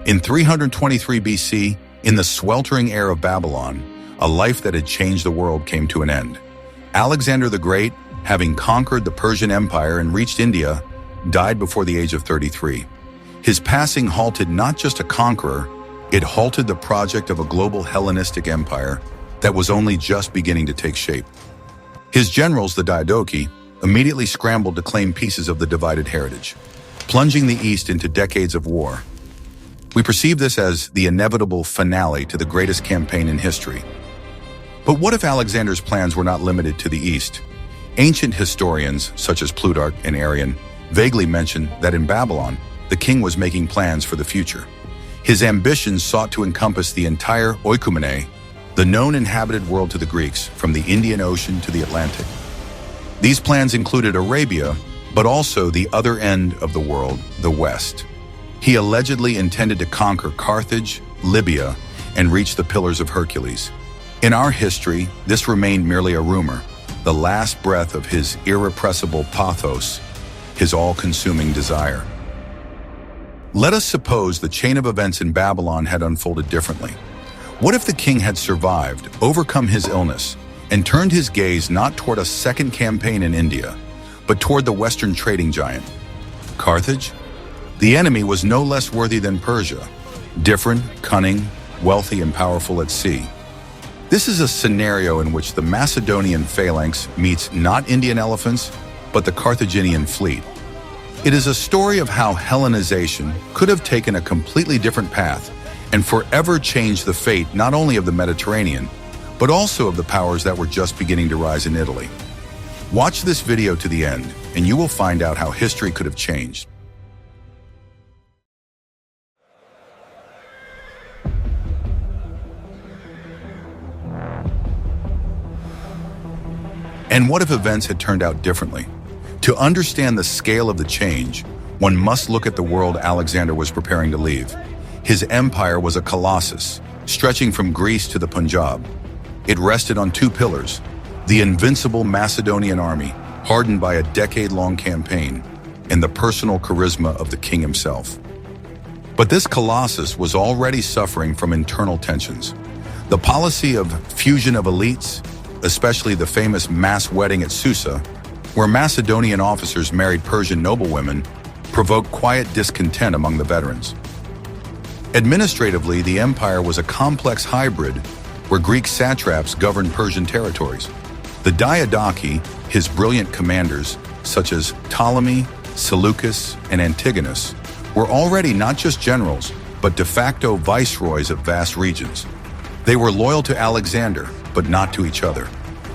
In 323 BC, in the sweltering air of Babylon, a life that had changed the world came to an end. Alexander the Great, having conquered the Persian Empire and reached India, died before the age of 33. His passing halted not just a conqueror, it halted the project of a global Hellenistic empire that was only just beginning to take shape. His generals, the Diadochi, immediately scrambled to claim pieces of the divided heritage, plunging the East into decades of war. We perceive this as the inevitable finale to the greatest campaign in history. But what if Alexander's plans were not limited to the East? Ancient historians, such as Plutarch and Arrian, vaguely mention that in Babylon, the king was making plans for the future. His ambitions sought to encompass the entire oikoumene, the known inhabited world to the Greeks, from the Indian Ocean to the Atlantic. These plans included Arabia, but also the other end of the world, the West. He allegedly intended to conquer Carthage, Libya, and reach the Pillars of Hercules. In our history, this remained merely a rumor, the last breath of his irrepressible pathos, his all-consuming desire. Let us suppose the chain of events in Babylon had unfolded differently. What if the king had survived, overcome his illness, and turned his gaze not toward a second campaign in India, but toward the Western trading giant, Carthage? The enemy was no less worthy than Persia, different, cunning, wealthy, and powerful at sea. This is a scenario in which the Macedonian phalanx meets not Indian elephants, but the Carthaginian fleet. It is a story of how Hellenization could have taken a completely different path and forever changed the fate not only of the Mediterranean, but also of the powers that were just beginning to rise in Italy. Watch this video to the end, and you will find out how history could have changed. And what if events had turned out differently? To understand the scale of the change, one must look at the world Alexander was preparing to leave. His empire was a colossus, stretching from Greece to the Punjab. It rested on two pillars: the invincible Macedonian army, hardened by a decade-long campaign, and the personal charisma of the king himself. But this colossus was already suffering from internal tensions. The policy of fusion of elites, especially the famous mass wedding at Susa, where Macedonian officers married Persian noblewomen, provoked quiet discontent among the veterans. Administratively, the empire was a complex hybrid where Greek satraps governed Persian territories. The Diadochi, his brilliant commanders, such as Ptolemy, Seleucus, and Antigonus, were already not just generals, but de facto viceroys of vast regions. They were loyal to Alexander, but not to each other.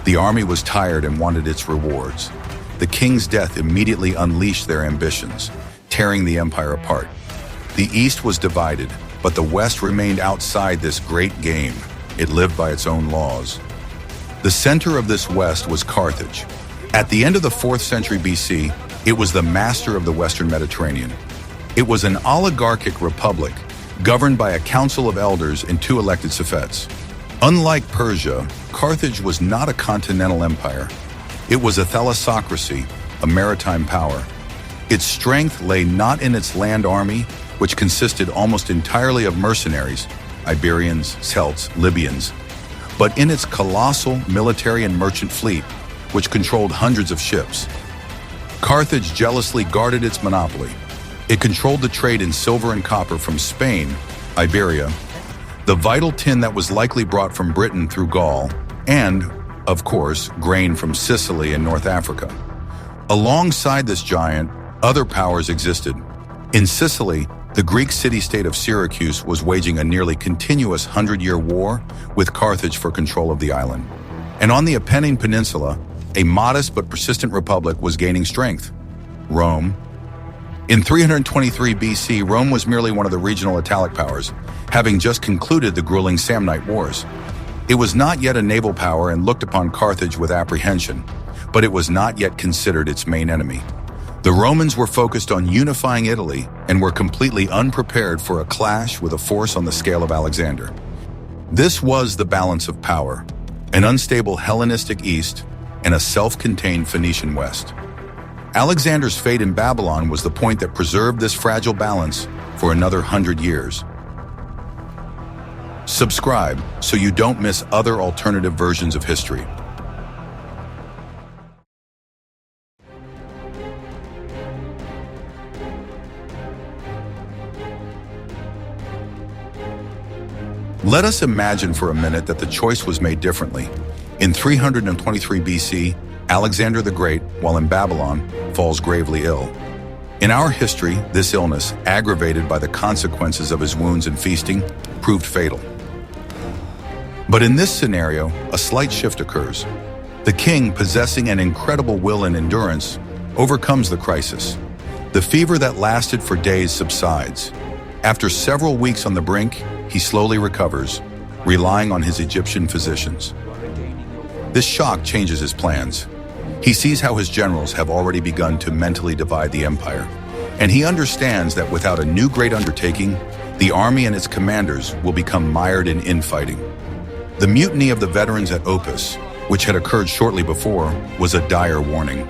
The army was tired and wanted its rewards. The king's death immediately unleashed their ambitions, tearing the empire apart. The East was divided, but the West remained outside this great game. It lived by its own laws. The center of this West was Carthage. At the end of the 4th century BC, it was the master of the Western Mediterranean. It was an oligarchic republic, governed by a council of elders and 2 elected suffets. Unlike Persia, Carthage was not a continental empire. It was a thalassocracy, a maritime power. Its strength lay not in its land army, which consisted almost entirely of mercenaries, Iberians, Celts, Libyans, but in its colossal military and merchant fleet, which controlled hundreds of ships. Carthage jealously guarded its monopoly. It controlled the trade in silver and copper from Spain, Iberia, the vital tin that was likely brought from Britain through Gaul, and, of course, grain from Sicily and North Africa. Alongside this giant, other powers existed. In Sicily, the Greek city-state of Syracuse was waging a nearly continuous 100-year war with Carthage for control of the island. And on the Apennine Peninsula, a modest but persistent republic was gaining strength: Rome. In 323 BC, Rome was merely one of the regional Italic powers, having just concluded the grueling Samnite Wars. It was not yet a naval power and looked upon Carthage with apprehension, but it was not yet considered its main enemy. The Romans were focused on unifying Italy and were completely unprepared for a clash with a force on the scale of Alexander. This was the balance of power: an unstable Hellenistic East and a self-contained Phoenician West. Alexander's fate in Babylon was the point that preserved this fragile balance for another 100 years. Subscribe so you don't miss other alternative versions of history. Let us imagine for a minute that the choice was made differently. In 323 BC, Alexander the Great, while in Babylon, falls gravely ill. In our history, this illness, aggravated by the consequences of his wounds and feasting, proved fatal. But in this scenario, a slight shift occurs. The king, possessing an incredible will and endurance, overcomes the crisis. The fever that lasted for days subsides. After several weeks on the brink, he slowly recovers, relying on his Egyptian physicians. This shock changes his plans. He sees how his generals have already begun to mentally divide the empire, and he understands that without a new great undertaking, the army and its commanders will become mired in infighting. The mutiny of the veterans at Opis, which had occurred shortly before, was a dire warning.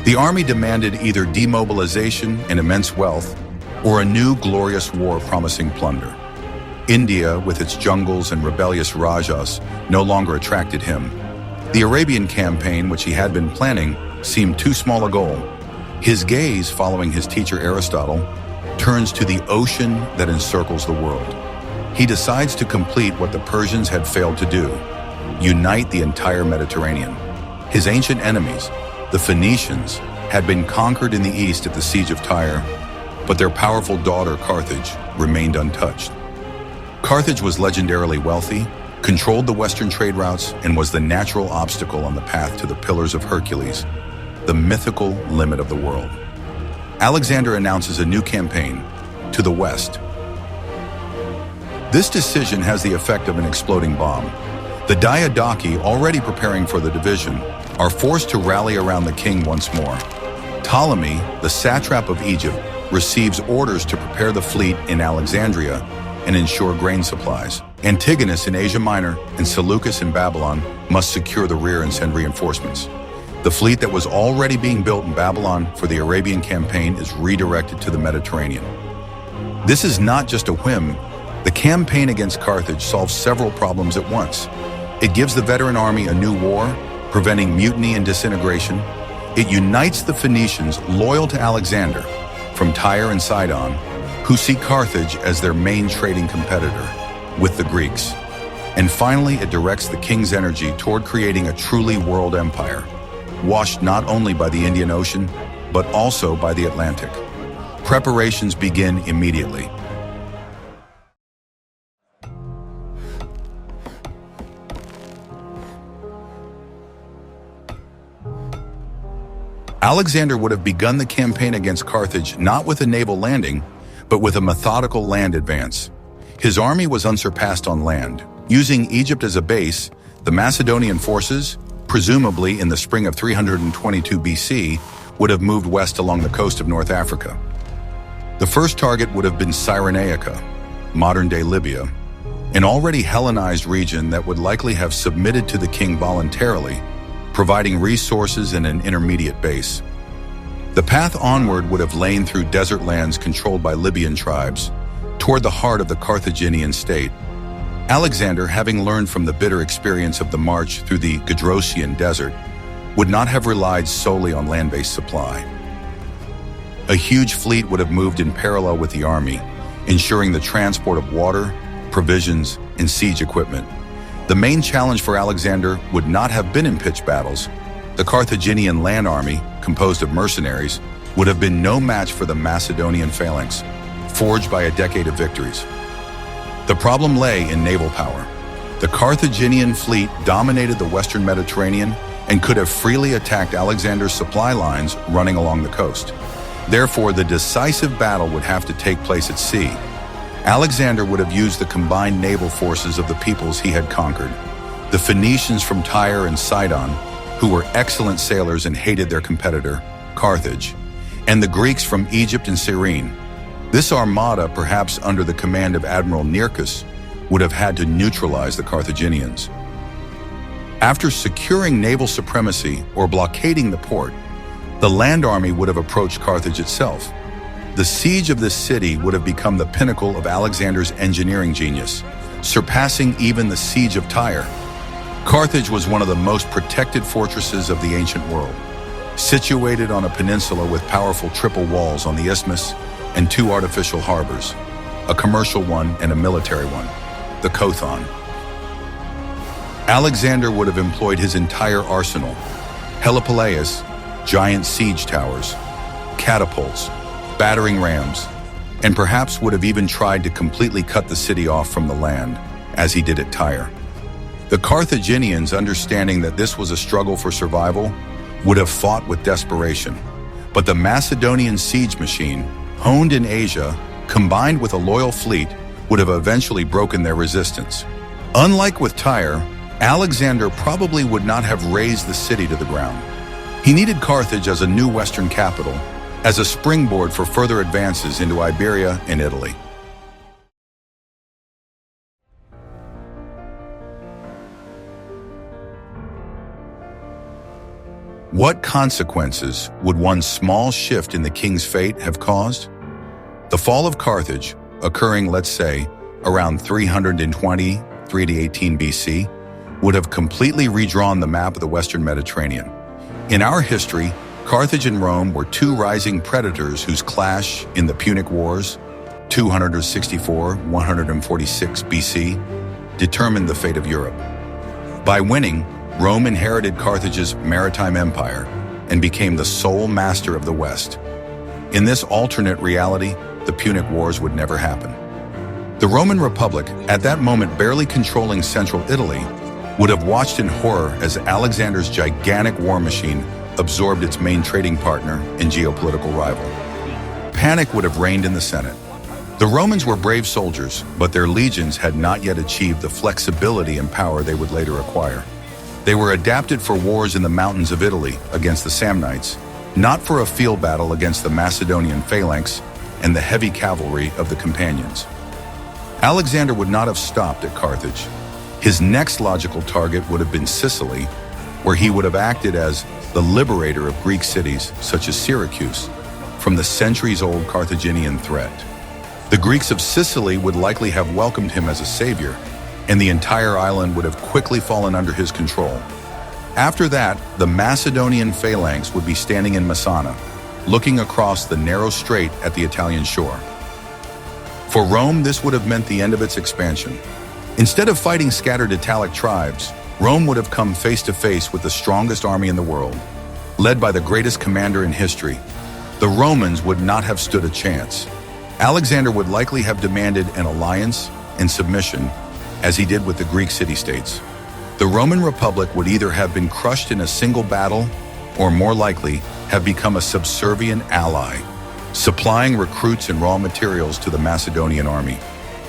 The army demanded either demobilization and immense wealth, or a new glorious war promising plunder. India, with its jungles and rebellious rajas, no longer attracted him. The Arabian campaign, which he had been planning, seemed too small a goal. His gaze, following his teacher Aristotle, turns to the ocean that encircles the world. He decides to complete what the Persians had failed to do: unite the entire Mediterranean. His ancient enemies, the Phoenicians, had been conquered in the east at the siege of Tyre, but their powerful daughter Carthage remained untouched. Carthage was legendarily wealthy, controlled the western trade routes, and was the natural obstacle on the path to the Pillars of Hercules, the mythical limit of the world. Alexander announces a new campaign to the west. This decision has the effect of an exploding bomb. The Diadochi, already preparing for the division, are forced to rally around the king once more. Ptolemy, the satrap of Egypt, receives orders to prepare the fleet in Alexandria and ensure grain supplies. Antigonus in Asia Minor and Seleucus in Babylon must secure the rear and send reinforcements. The fleet that was already being built in Babylon for the Arabian campaign is redirected to the Mediterranean. This is not just a whim. The campaign against Carthage solves several problems at once. It gives the veteran army a new war, preventing mutiny and disintegration. It unites the Phoenicians loyal to Alexander from Tyre and Sidon, who see Carthage as their main trading competitor, with the Greeks. And finally, it directs the king's energy toward creating a truly world empire, washed not only by the Indian Ocean, but also by the Atlantic. Preparations begin immediately. Alexander would have begun the campaign against Carthage not with a naval landing, but with a methodical land advance. His army was unsurpassed on land. Using Egypt as a base, the Macedonian forces, presumably in the spring of 322 BC, would have moved west along the coast of North Africa. The first target would have been Cyrenaica, modern-day Libya, an already Hellenized region that would likely have submitted to the king voluntarily, providing resources and an intermediate base. The path onward would have lain through desert lands controlled by Libyan tribes, toward the heart of the Carthaginian state. Alexander, having learned from the bitter experience of the march through the Gedrosian desert, would not have relied solely on land-based supply. A huge fleet would have moved in parallel with the army, ensuring the transport of water, provisions, and siege equipment. The main challenge for Alexander would not have been in pitched battles. The Carthaginian land army, composed of mercenaries, would have been no match for the Macedonian phalanx, forged by a decade of victories. The problem lay in naval power. The Carthaginian fleet dominated the western Mediterranean and could have freely attacked Alexander's supply lines running along the coast. Therefore, the decisive battle would have to take place at sea. Alexander would have used the combined naval forces of the peoples he had conquered, the Phoenicians from Tyre and Sidon, who were excellent sailors and hated their competitor, Carthage, and the Greeks from Egypt and Cyrene. This armada, perhaps under the command of Admiral Nearchus, would have had to neutralize the Carthaginians. After securing naval supremacy or blockading the port, the land army would have approached Carthage itself. The siege of this city would have become the pinnacle of Alexander's engineering genius, surpassing even the siege of Tyre. Carthage was one of the most protected fortresses of the ancient world, situated on a peninsula with powerful triple walls on the isthmus and two artificial harbors, a commercial one and a military one, the Kothon. Alexander would have employed his entire arsenal: helepoleias, giant siege towers, catapults, battering rams, and perhaps would have even tried to completely cut the city off from the land, as he did at Tyre. The Carthaginians, understanding that this was a struggle for survival, would have fought with desperation. But the Macedonian siege machine, honed in Asia, combined with a loyal fleet, would have eventually broken their resistance. Unlike with Tyre, Alexander probably would not have razed the city to the ground. He needed Carthage as a new Western capital, as a springboard for further advances into Iberia and Italy. What consequences would one small shift in the king's fate have caused? The fall of Carthage, occurring, let's say, around 320, 318 BC, would have completely redrawn the map of the Western Mediterranean. In our history, Carthage and Rome were two rising predators whose clash in the Punic Wars, 264-146 BC, determined the fate of Europe. By winning, Rome inherited Carthage's maritime empire and became the sole master of the West. In this alternate reality, the Punic Wars would never happen. The Roman Republic, at that moment barely controlling central Italy, would have watched in horror as Alexander's gigantic war machine absorbed its main trading partner and geopolitical rival. Panic would have reigned in the Senate. The Romans were brave soldiers, but their legions had not yet achieved the flexibility and power they would later acquire. They were adapted for wars in the mountains of Italy against the Samnites, not for a field battle against the Macedonian phalanx and the heavy cavalry of the companions. Alexander would not have stopped at Carthage. His next logical target would have been Sicily, where he would have acted as the liberator of Greek cities such as Syracuse from the centuries-old Carthaginian threat. The Greeks of Sicily would likely have welcomed him as a savior, and the entire island would have quickly fallen under his control. After that, the Macedonian phalanx would be standing in Messana, looking across the narrow strait at the Italian shore. For Rome, this would have meant the end of its expansion. Instead of fighting scattered Italic tribes, Rome would have come face to face with the strongest army in the world, led by the greatest commander in history. The Romans would not have stood a chance. Alexander would likely have demanded an alliance and submission, as he did with the Greek city-states. The Roman Republic would either have been crushed in a single battle, or more likely, have become a subservient ally, supplying recruits and raw materials to the Macedonian army.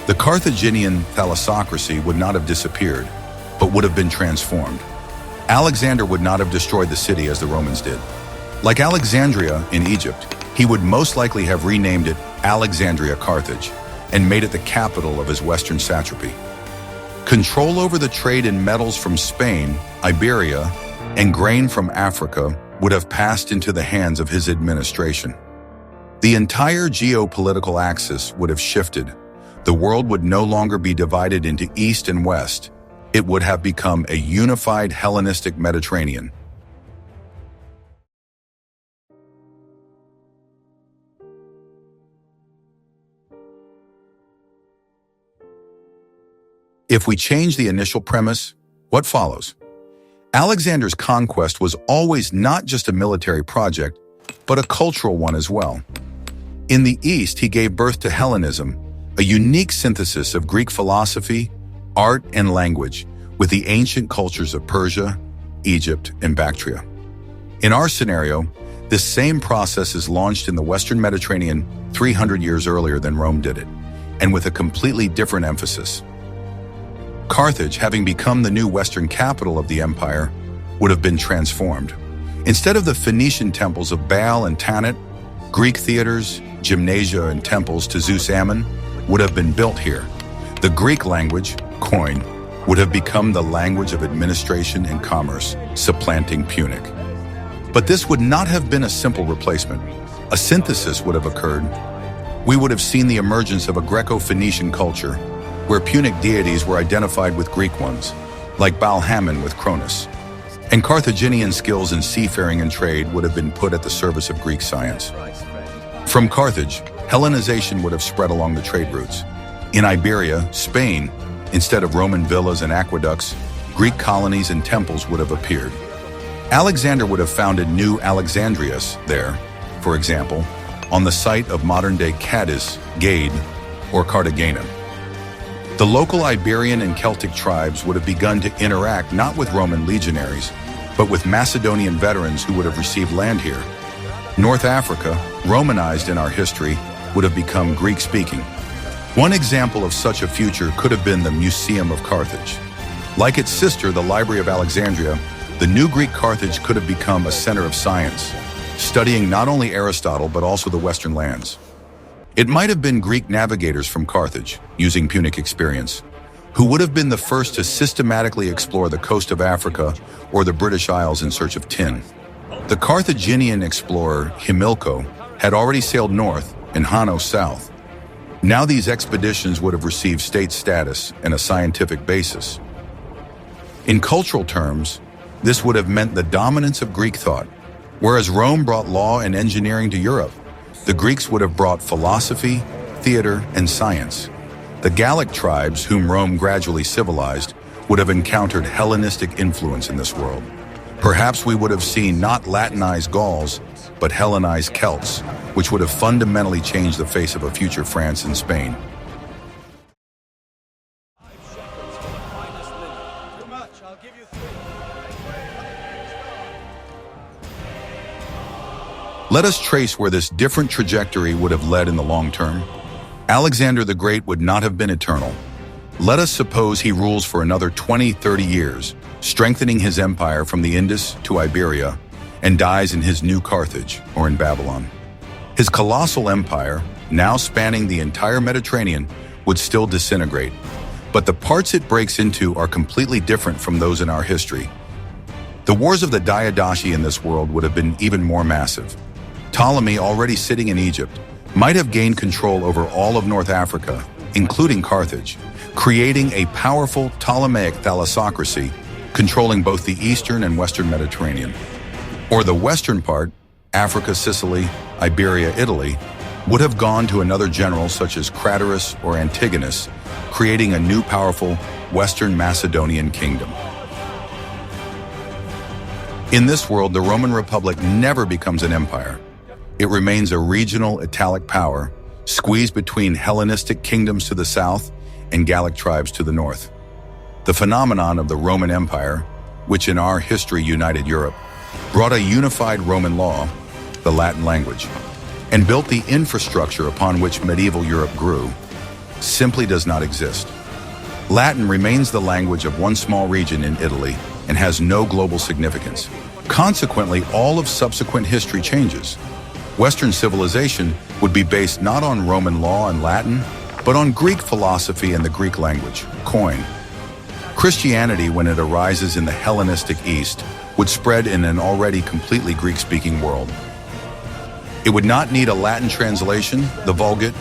The Carthaginian thalassocracy would not have disappeared, but would have been transformed. Alexander would not have destroyed the city as the Romans did. Like Alexandria in Egypt, he would most likely have renamed it Alexandria Carthage and made it the capital of his western satrapy. Control over the trade in metals from Spain, Iberia, and grain from Africa would have passed into the hands of his administration. The entire geopolitical axis would have shifted. The world would no longer be divided into East and West. It would have become a unified Hellenistic Mediterranean. If we change the initial premise, what follows? Alexander's conquest was always not just a military project, but a cultural one as well. In the East, he gave birth to Hellenism, a unique synthesis of Greek philosophy, art, and language, with the ancient cultures of Persia, Egypt, and Bactria. In our scenario, this same process is launched in the Western Mediterranean 300 years earlier than Rome did it, and with a completely different emphasis. Carthage, having become the new Western capital of the empire, would have been transformed. Instead of the Phoenician temples of Baal and Tanit, Greek theaters, gymnasia, and temples to Zeus Ammon would have been built here. The Greek language, Koine, would have become the language of administration and commerce, supplanting Punic. But this would not have been a simple replacement. A synthesis would have occurred. We would have seen the emergence of a Greco-Phoenician culture, where Punic deities were identified with Greek ones, like Baal-Hamon with Cronus. And Carthaginian skills in seafaring and trade would have been put at the service of Greek science. From Carthage, Hellenization would have spread along the trade routes. In Iberia, Spain, instead of Roman villas and aqueducts, Greek colonies and temples would have appeared. Alexander would have founded New Alexandrias there, for example, on the site of modern-day Cadiz, Gade, or Cartagena. The local Iberian and Celtic tribes would have begun to interact not with Roman legionaries, but with Macedonian veterans who would have received land here. North Africa, Romanized in our history, would have become Greek-speaking. One example of such a future could have been the Museum of Carthage. Like its sister, the Library of Alexandria, the new Greek Carthage could have become a center of science, studying not only Aristotle but also the Western lands. It might have been Greek navigators from Carthage, using Punic experience, who would have been the first to systematically explore the coast of Africa or the British Isles in search of tin. The Carthaginian explorer Himilco had already sailed north and Hanno south. Now these expeditions would have received state status and a scientific basis. In cultural terms, this would have meant the dominance of Greek thought. Whereas Rome brought law and engineering to Europe, the Greeks would have brought philosophy, theater, and science. The Gallic tribes, whom Rome gradually civilized, would have encountered Hellenistic influence in this world. Perhaps we would have seen not Latinized Gauls, but Hellenized Celts, which would have fundamentally changed the face of a future France and Spain. Let us trace where this different trajectory would have led in the long term. Alexander the Great would not have been eternal. Let us suppose he rules for another 20-30 years, strengthening his empire from the Indus to Iberia, and dies in his new Carthage or in Babylon. His colossal empire, now spanning the entire Mediterranean, would still disintegrate, but the parts it breaks into are completely different from those in our history. The wars of the Diadochi in this world would have been even more massive. Ptolemy, already sitting in Egypt, might have gained control over all of North Africa, including Carthage, creating a powerful Ptolemaic thalassocracy controlling both the eastern and western Mediterranean. Or the western part, Africa, Sicily, Iberia, Italy, would have gone to another general such as Craterus or Antigonus, creating a new powerful Western Macedonian kingdom. In this world, the Roman Republic never becomes an empire. It remains a regional Italic power, squeezed between Hellenistic kingdoms to the south and Gallic tribes to the north. The phenomenon of the Roman Empire, which in our history united Europe, brought a unified Roman law, the Latin language, and built the infrastructure upon which medieval Europe grew, simply does not exist. Latin remains the language of one small region in Italy and has no global significance. Consequently, all of subsequent history changes. Western civilization would be based not on Roman law and Latin, but on Greek philosophy and the Greek language, Koine. Christianity, when it arises in the Hellenistic East, would spread in an already completely Greek-speaking world. It would not need a Latin translation, the Vulgate,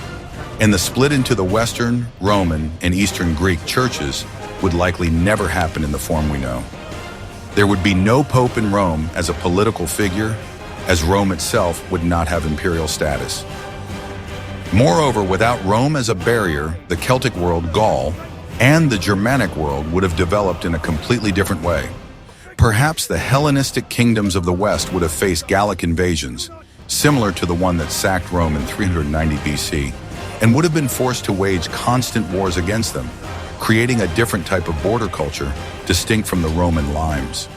and the split into the Western, Roman, and Eastern Greek churches would likely never happen in the form we know. There would be no pope in Rome as a political figure, as Rome itself would not have imperial status. Moreover, without Rome as a barrier, the Celtic world, Gaul, and the Germanic world would have developed in a completely different way. Perhaps the Hellenistic kingdoms of the West would have faced Gallic invasions, similar to the one that sacked Rome in 390 BC, and would have been forced to wage constant wars against them, creating a different type of border culture distinct from the Roman limes.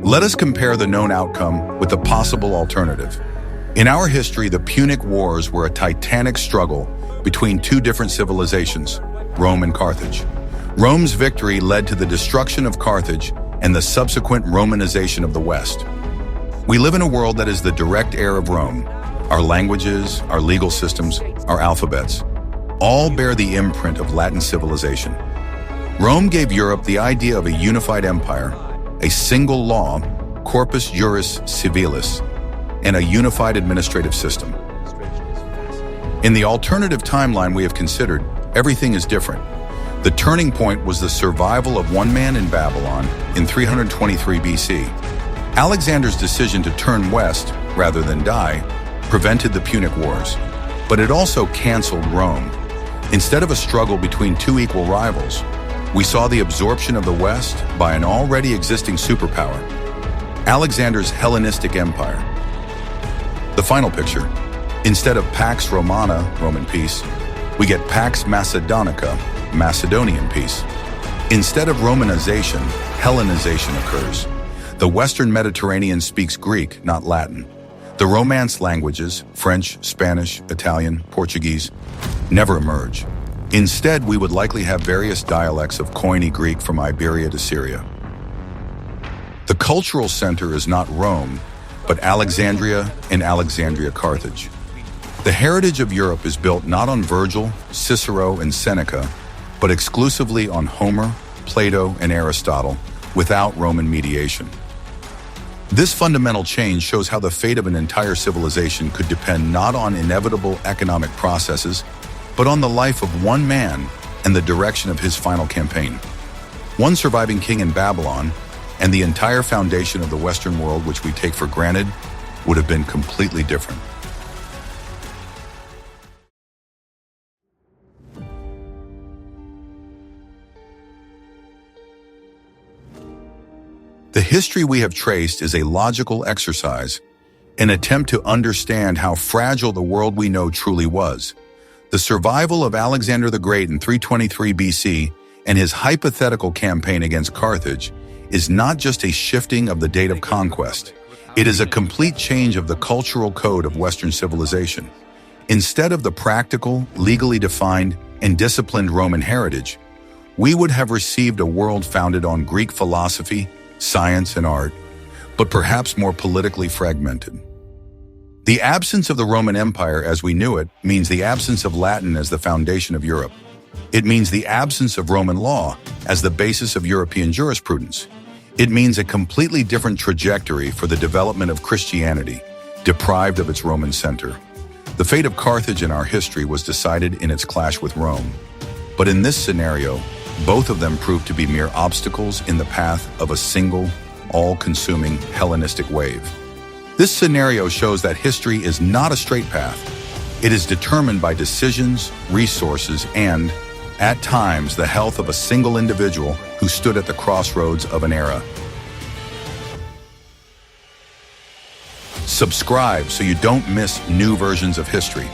Let us compare the known outcome with the possible alternative. In our history, the Punic Wars were a titanic struggle between two different civilizations, Rome and Carthage. Rome's victory led to the destruction of Carthage and the subsequent Romanization of the West. We live in a world that is the direct heir of Rome. Our languages, our legal systems, our alphabets, all bear the imprint of Latin civilization. Rome gave Europe the idea of a unified empire, a single law, corpus juris civilis, and a unified administrative system. In the alternative timeline we have considered, everything is different. The turning point was the survival of one man in Babylon in 323 BC. Alexander's decision to turn west, rather than die, prevented the Punic Wars. But it also canceled Rome. Instead of a struggle between two equal rivals, we saw the absorption of the West by an already existing superpower, Alexander's Hellenistic Empire. The final picture, instead of Pax Romana, Roman peace, we get Pax Macedonica, Macedonian peace. Instead of Romanization, Hellenization occurs. The Western Mediterranean speaks Greek, not Latin. The Romance languages, French, Spanish, Italian, Portuguese, never emerge. Instead, we would likely have various dialects of Koine Greek from Iberia to Syria. The cultural center is not Rome, but Alexandria and Carthage. The heritage of Europe is built not on Virgil, Cicero, and Seneca, but exclusively on Homer, Plato, and Aristotle, without Roman mediation. This fundamental change shows how the fate of an entire civilization could depend not on inevitable economic processes, but on the life of one man and the direction of his final campaign. One surviving king in Babylon, and the entire foundation of the Western world, which we take for granted, would have been completely different. The history we have traced is a logical exercise, an attempt to understand how fragile the world we know truly was. The survival of Alexander the Great in 323 BC and his hypothetical campaign against Carthage is not just a shifting of the date of conquest. It is a complete change of the cultural code of Western civilization. Instead of the practical, legally defined, and disciplined Roman heritage, we would have received a world founded on Greek philosophy, science, and art, but perhaps more politically fragmented. The absence of the Roman Empire as we knew it means the absence of Latin as the foundation of Europe. It means the absence of Roman law as the basis of European jurisprudence. It means a completely different trajectory for the development of Christianity, deprived of its Roman center. The fate of Carthage in our history was decided in its clash with Rome. But in this scenario, both of them proved to be mere obstacles in the path of a single, all-consuming Hellenistic wave. This scenario shows that history is not a straight path. It is determined by decisions, resources, and, at times, the health of a single individual who stood at the crossroads of an era. Subscribe so you don't miss new versions of history.